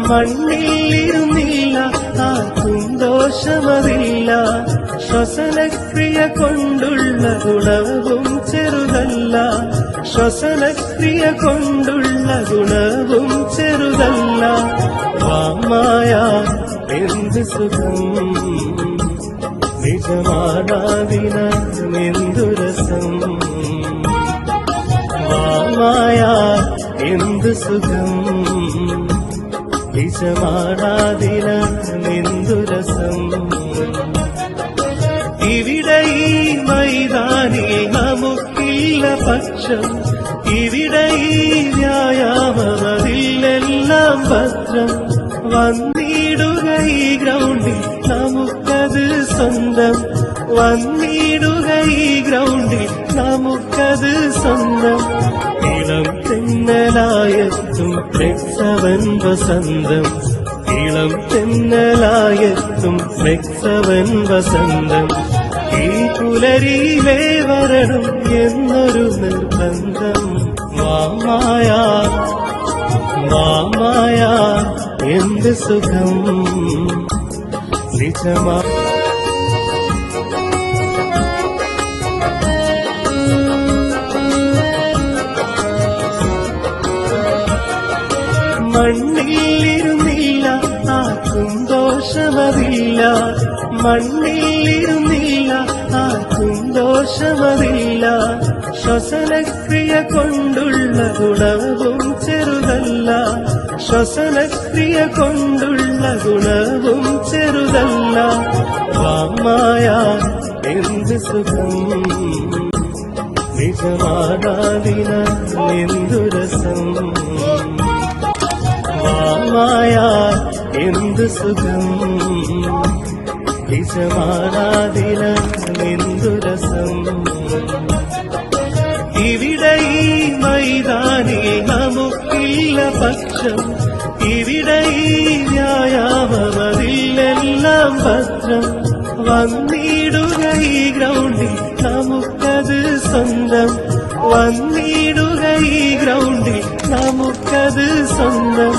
മണ്ണിലിരുന്നില്ല ആർക്കും ദോഷമതില്ല ശ്വസനക്രിയ കൊണ്ടുള്ള ഗുണവും ചെറുതല്ല ശ്വസനക്രിയ കൊണ്ടുള്ള ഗുണവും ചെറുതല്ല വാമായ എന്ത് സുഖം നിജമാനാദിനെന്തു രസം വാമായ എന്ത് സുഖം നിജമാനാദിനെന്തു രസം ഇവിടെ ഈ മൈതാനിൽ നമുക്കില്ല പക്ഷം ഇവിടെ ഈ വ്യായാമതിലെല്ലാം ഭദ്രം വന്നിടുക ഈ ഗ്രൗണ്ടിൽ നമുക്കത് സ്വന്തം വന്നിടുക ഈ ഗ്രൗണ്ടിൽ നമുക്കത് സ്വന്തം ഇളം തെന്നലായെത്തും ഫ്ലെക്സവൻ വസന്തം ഇളം തെന്നലായെത്തും ഫ്ലെക്സവൻ വസന്തം ഈ പുലരിയിലേ വരണം എന്നൊരു നിർബന്ധം വാമായ വാമായ എന്ത് സുഖം നിജമാ മണ്ണിലിരുന്നില്ല ആർക്കും ദോഷമതില്ല മണ്ണിലിരുന്നില്ല ആർക്കും ദോഷമതില്ല ശ്വസനക്രിയ കൊണ്ടുള്ള ഗുണവും ചെറുതല്ല ശ്വസനക്രിയ കൊണ്ടുള്ള ഗുണവും ചെറുതല്ല വാമായ എന്ത് സുഖം നിജമാനാദിനെന്തു രസം വാമായ എന്ത് സുഖം നിജമാനാദിനെന്തു രസം ഇവിടെ ഈ മൈതാനിൽ നമുക്കില്ല പക്ഷം ഇവിടെ ഈ വ്യായാമതിലെല്ലാം ഭദ്രം വന്നിടുക ഈ ഗ്രൗണ്ടിൽ നമുക്കത് സ്വന്തം വന്നിടുക ഈ ഗ്രൗണ്ടിൽ നമുക്കത് സ്വന്തം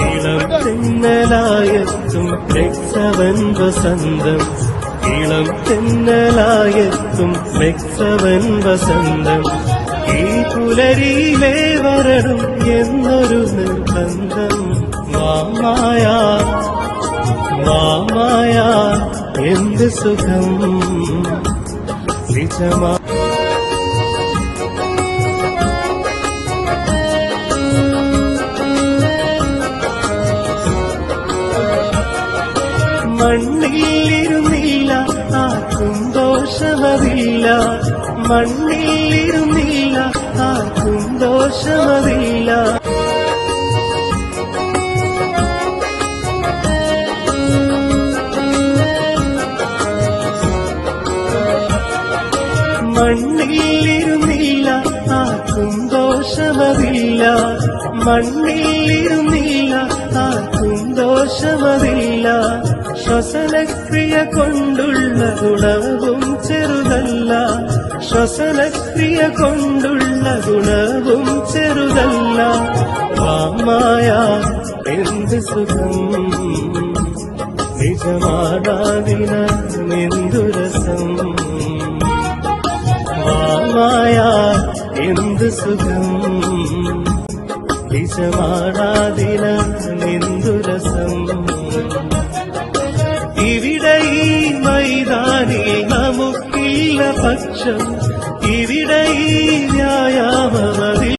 ഇളം തെന്നലായെത്തും ഫ്ലെക്സവൻ വസന്തം ഇളം തെന്നലായെത്തും ഫ്ലെക്സവൻ വസന്തം ഈ പുലരിയിലേ വരണം എന്നൊരു നിർബന്ധം വാമായ വാമായ എന്ത് സുഖം നിജമാ മണ്ണിലിരുന്നില്ല ആർക്കും ദോഷമതില്ല മണ്ണിലിരുന്നില്ല ആർക്കും ദോഷമതില്ല മണ്ണിലിരുന്നില്ല ആർക്കും ദോഷമതില്ല മണ്ണിലിരുന്നില്ല ആർക്കും ദോഷമതില്ല ശ്വസനക്രിയ കൊണ്ടുള്ള ഗുണവും ചെറുതല്ല ശ്വസനക്രിയ കൊണ്ടുള്ള ഗുണവും ചെറുതല്ല വാമായ എന്ത് സുഖം നിജമാനാദിനെന്തു രസം വാമായ എന്ത് സുഖം നിജമാനാദിനെന്തു രസം ഇവിടെ ഈ മൈതാനിൽ നമുക്കില്ല പക്ഷം ഇവിടെ ഈ വ്യായാമതിൽ